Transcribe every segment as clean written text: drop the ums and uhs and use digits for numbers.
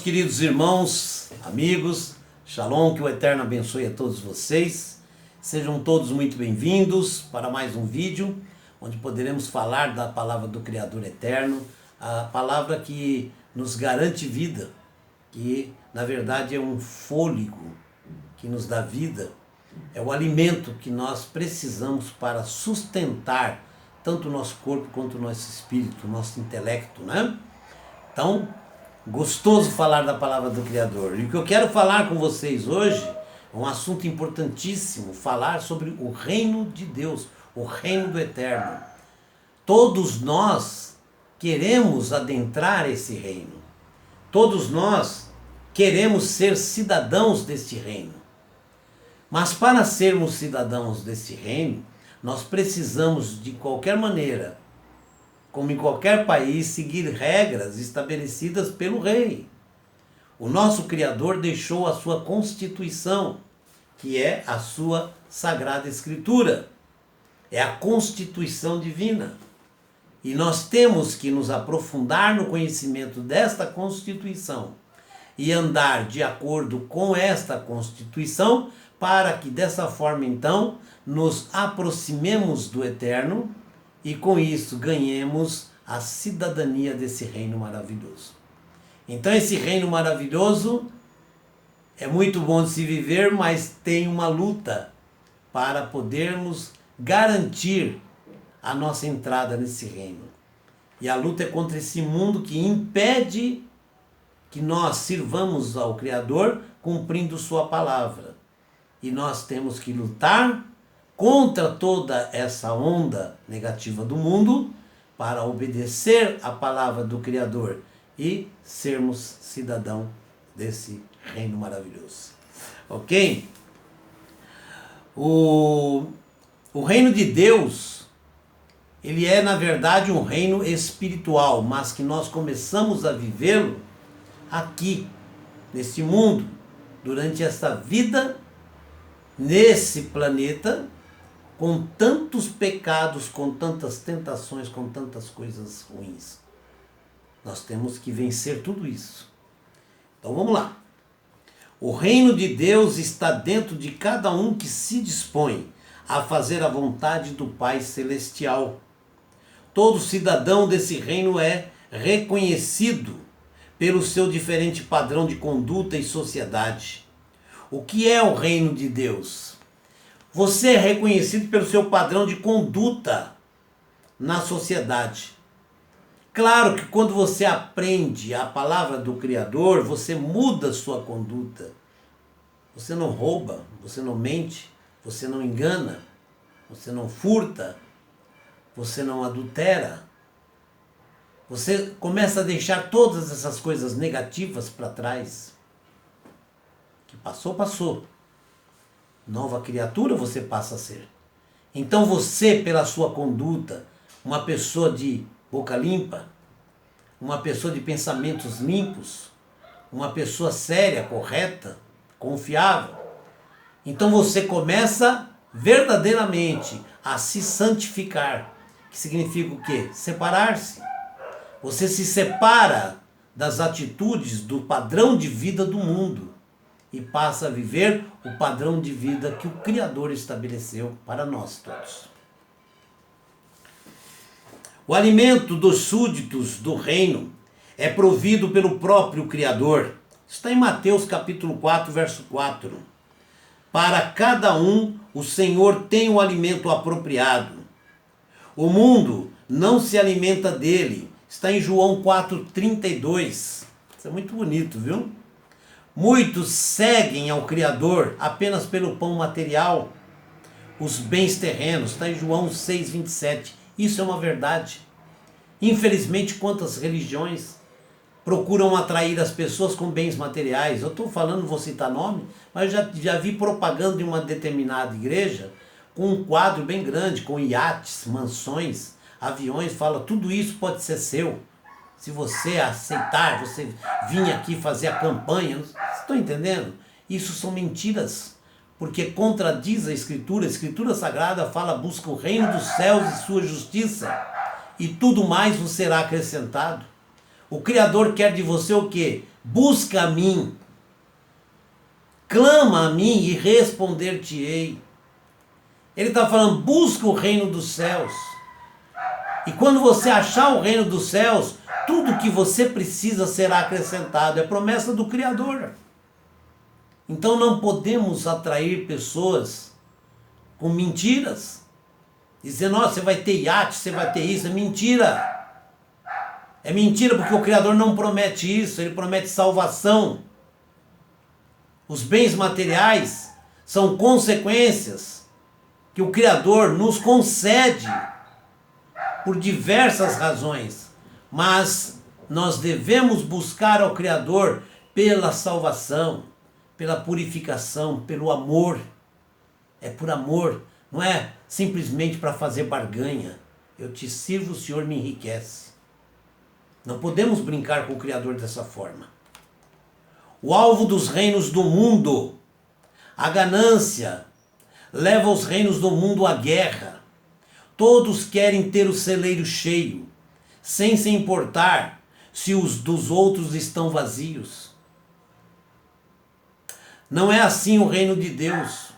queridos irmãos, amigos, Shalom, que o Eterno abençoe a todos vocês. Sejam todos muito bem-vindos para mais um vídeo, onde poderemos falar da palavra do Criador Eterno, a palavra que nos garante vida, que na verdade é um fôlego que nos dá vida, é o alimento que nós precisamos para sustentar tanto o nosso corpo quanto o nosso espírito, o nosso intelecto, né? Então, gostoso falar da palavra do Criador. E o que eu quero falar com vocês hoje é um assunto importantíssimo, falar sobre o reino de Deus, o reino do Eterno. Todos nós queremos adentrar esse reino. Todos nós queremos ser cidadãos deste reino. Mas para sermos cidadãos desse reino, nós precisamos, de qualquer maneira, como em qualquer país, seguir regras estabelecidas pelo rei. O nosso Criador deixou a sua Constituição, que é a sua Sagrada Escritura. É a Constituição Divina. E nós temos que nos aprofundar no conhecimento desta Constituição e andar de acordo com esta Constituição, para que dessa forma, então, nos aproximemos do Eterno e com isso ganhemos a cidadania desse reino maravilhoso. Então esse reino maravilhoso é muito bom de se viver, mas tem uma luta para podermos garantir a nossa entrada nesse reino. E a luta é contra esse mundo que impede que nós sirvamos ao Criador cumprindo sua palavra. E nós temos que lutar contra toda essa onda negativa do mundo para obedecer a palavra do Criador e sermos cidadão desse reino maravilhoso. Ok? O reino de Deus, ele é na verdade um reino espiritual, mas que nós começamos a vivê-lo aqui, nesse mundo, durante essa vida, nesse planeta, com tantos pecados, com tantas tentações, com tantas coisas ruins. Nós temos que vencer tudo isso. Então vamos lá. O reino de Deus está dentro de cada um que se dispõe a fazer a vontade do Pai Celestial. Todo cidadão desse reino é reconhecido pelo seu diferente padrão de conduta e sociedade. O que é o reino de Deus? Você é reconhecido pelo seu padrão de conduta na sociedade. Claro que quando você aprende a palavra do Criador, você muda sua conduta. Você não rouba, você não mente, você não engana, você não furta, você não adultera. Você começa a deixar todas essas coisas negativas para trás. Que passou, passou. Nova criatura você passa a ser. Então você, pela sua conduta, uma pessoa de boca limpa, uma pessoa de pensamentos limpos, uma pessoa séria, correta, confiável. Então você começa verdadeiramente a se santificar, que significa o quê? Separar-se. Você se separa das atitudes do padrão de vida do mundo e passa a viver o padrão de vida que o Criador estabeleceu para nós todos. O alimento dos súditos do reino é provido pelo próprio Criador. Está em Mateus capítulo 4, verso 4. Para cada um, o Senhor tem o alimento apropriado. O mundo não se alimenta dele. Está em João 4,32. Isso é muito bonito, viu? Muitos seguem ao Criador apenas pelo pão material, os bens terrenos. Está em João 6,27. Isso é uma verdade. Infelizmente, quantas religiões procuram atrair as pessoas com bens materiais? Eu estou falando, vou citar nome, mas eu já vi propaganda em uma determinada igreja com um quadro bem grande, com iates, mansões, aviões, fala, tudo isso pode ser seu. Se você aceitar, você vir aqui fazer a campanha. Vocês estão entendendo? Isso são mentiras, porque contradiz a Escritura Sagrada fala, busca o reino dos céus e sua justiça, e tudo mais vos será acrescentado. O Criador quer de você o quê? busca a mim, clama a mim e responder-te-ei. Ele está falando, busca o reino dos céus. E quando você achar o reino dos céus, tudo que você precisa será acrescentado. É promessa do Criador. Então não podemos atrair pessoas com mentiras. Dizendo, nossa, você vai ter iate, você vai ter isso. É mentira. É mentira porque o Criador não promete isso. Ele promete salvação. Os bens materiais são consequências que o Criador nos concede por diversas razões, mas nós devemos buscar ao Criador pela salvação, pela purificação, pelo amor. É por amor, não é simplesmente para fazer barganha. Eu te sirvo, o Senhor me enriquece. Não podemos brincar com o Criador dessa forma. O alvo dos reinos do mundo, a ganância, leva os reinos do mundo à guerra. Todos querem ter o celeiro cheio, sem se importar se os dos outros estão vazios. Não é assim o reino de Deus.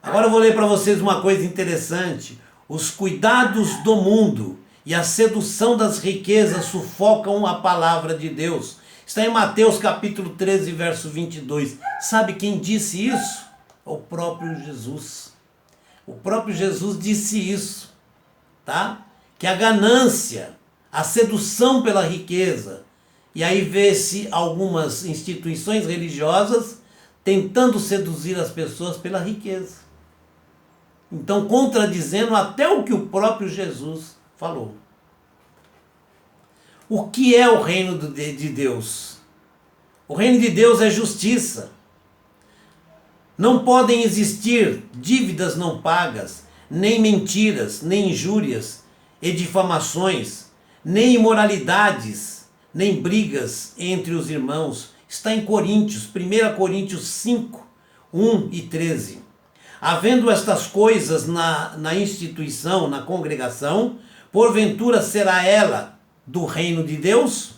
Agora eu vou ler para vocês uma coisa interessante. Os cuidados do mundo e a sedução das riquezas sufocam a palavra de Deus. Está em Mateus capítulo 13, verso 22. Sabe quem disse isso? O próprio Jesus. O próprio Jesus disse isso, tá? Que a ganância, a sedução pela riqueza, e aí vê-se algumas instituições religiosas tentando seduzir as pessoas pela riqueza. Então, contradizendo até o que o próprio Jesus falou. O que é o reino de Deus? O reino de Deus é justiça. Não podem existir dívidas não pagas, nem mentiras, nem injúrias e difamações, nem imoralidades, nem brigas entre os irmãos. Está em Coríntios, 1 Coríntios 5, 1 e 13. Havendo estas coisas na instituição, na congregação, porventura será ela do reino de Deus?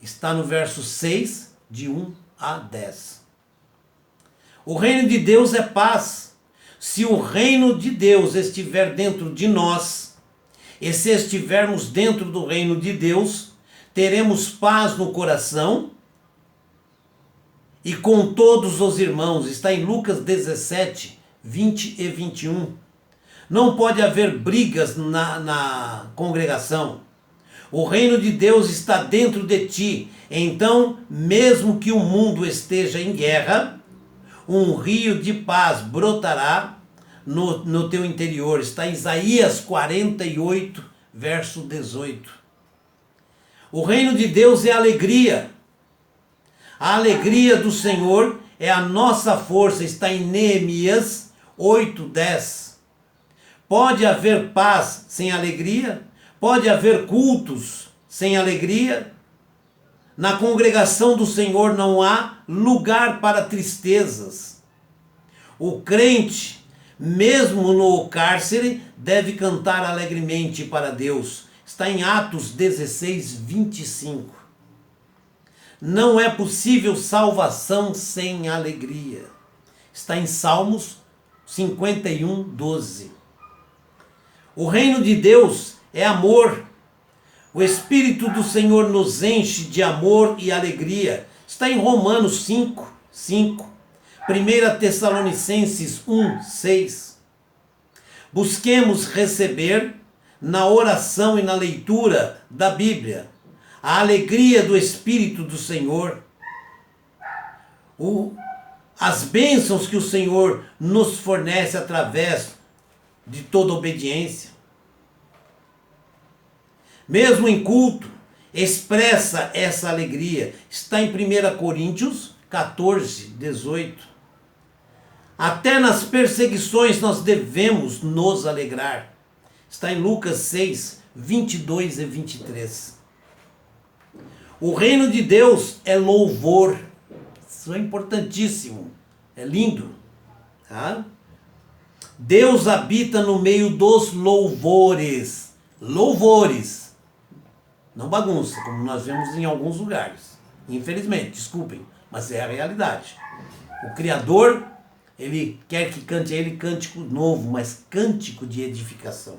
Está no verso 6, de 1 a 10. O reino de Deus é paz. Se o reino de Deus estiver dentro de nós, e se estivermos dentro do reino de Deus, teremos paz no coração e com todos os irmãos. Está em Lucas 17, 20 e 21. Não pode haver brigas na congregação. O reino de Deus está dentro de ti. Então, mesmo que o mundo esteja em guerra, um rio de paz brotará no teu interior. Está em Isaías 48, verso 18. O reino de Deus é alegria. A alegria do Senhor é a nossa força. Está em Neemias 8, 10. Pode haver paz sem alegria? Pode haver cultos sem alegria? Na congregação do Senhor não há lugar para tristezas. O crente, mesmo no cárcere, deve cantar alegremente para Deus. Está em Atos 16, 25. Não é possível salvação sem alegria. Está em Salmos 51, 12. O reino de Deus é amor. O Espírito do Senhor nos enche de amor e alegria. Está em Romanos 5, 5. 1 Tessalonicenses 1, 6. Busquemos receber na oração e na leitura da Bíblia a alegria do Espírito do Senhor. As bênçãos que o Senhor nos fornece através de toda obediência. Mesmo em culto, expressa essa alegria. Está em 1 Coríntios 14, 18. Até nas perseguições nós devemos nos alegrar. Está em Lucas 6, 22 e 23. O reino de Deus é louvor. Isso é importantíssimo. É lindo. Tá? Deus habita no meio dos louvores. Louvores. Não bagunça, como nós vemos em alguns lugares. Infelizmente, desculpem, mas é a realidade. O Criador, ele quer que cante a ele cântico novo, mas cântico de edificação.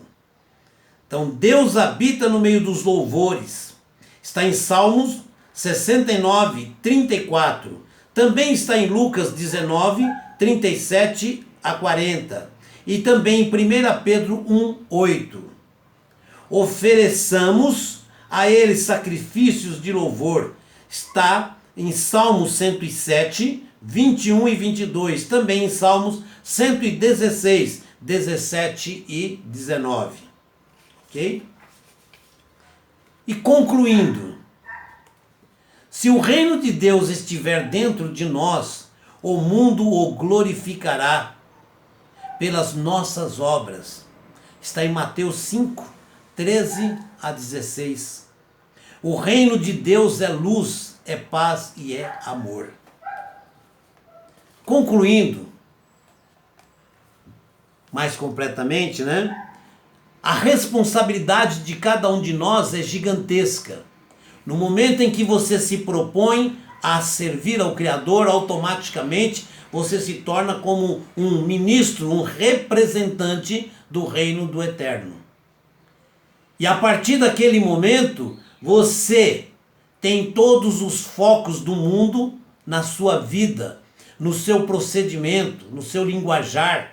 Então, Deus habita no meio dos louvores. Está em Salmos 69, 34. Também está em Lucas 19, 37 a 40. E também em 1 Pedro 1, 8. Ofereçamos a ele sacrifícios de louvor. Está em Salmos 107, 21 e 22. Também em Salmos 116, 17 e 19. Ok? E concluindo, se o reino de Deus estiver dentro de nós, o mundo o glorificará pelas nossas obras. Está em Mateus 5, 13 a 16. O reino de Deus é luz, é paz e é amor. Concluindo, mais completamente, né? A responsabilidade de cada um de nós é gigantesca. No momento em que você se propõe a servir ao Criador, automaticamente você se torna como um ministro, um representante do reino do Eterno. E a partir daquele momento, você tem todos os focos do mundo na sua vida, no seu procedimento, no seu linguajar,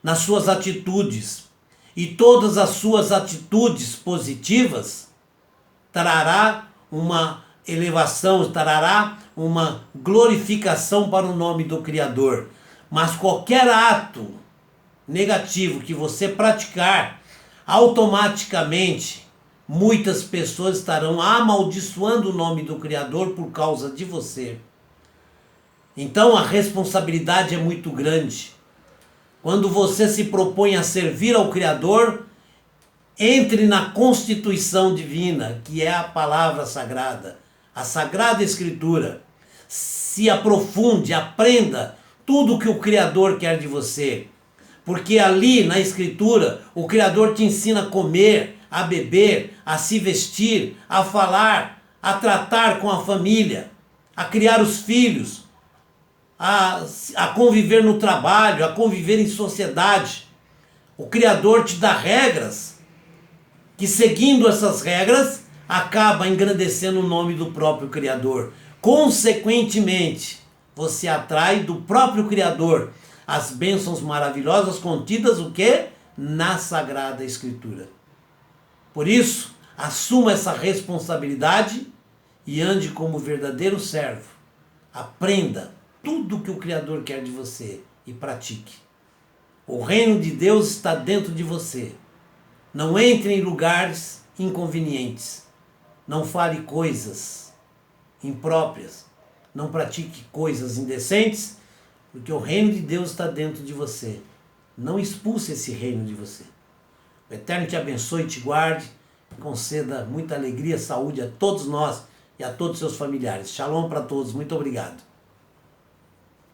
nas suas atitudes. E todas as suas atitudes positivas trará uma elevação, trará uma glorificação para o nome do Criador. Mas qualquer ato negativo que você praticar, automaticamente muitas pessoas estarão amaldiçoando o nome do Criador por causa de você. Então a responsabilidade é muito grande. Quando você se propõe a servir ao Criador, entre na Constituição Divina, que é a palavra sagrada, a Sagrada Escritura. Se aprofunde, aprenda tudo o que o Criador quer de você. Porque ali na Escritura, o Criador te ensina a comer, a beber, a se vestir, a falar, a tratar com a família, a criar os filhos, a conviver no trabalho, a conviver em sociedade. O Criador te dá regras, que seguindo essas regras, acaba engrandecendo o nome do próprio Criador. Consequentemente, você atrai do próprio Criador as bênçãos maravilhosas contidas o quê? Na Sagrada Escritura. Por isso, assuma essa responsabilidade e ande como verdadeiro servo. Aprenda tudo que o Criador quer de você e pratique. O reino de Deus está dentro de você. Não entre em lugares inconvenientes. Não fale coisas impróprias. Não pratique coisas indecentes, porque o reino de Deus está dentro de você. Não expulse esse reino de você. O Eterno te abençoe e te guarde. Conceda muita alegria, saúde a todos nós e a todos os seus familiares. Shalom para todos. Muito obrigado.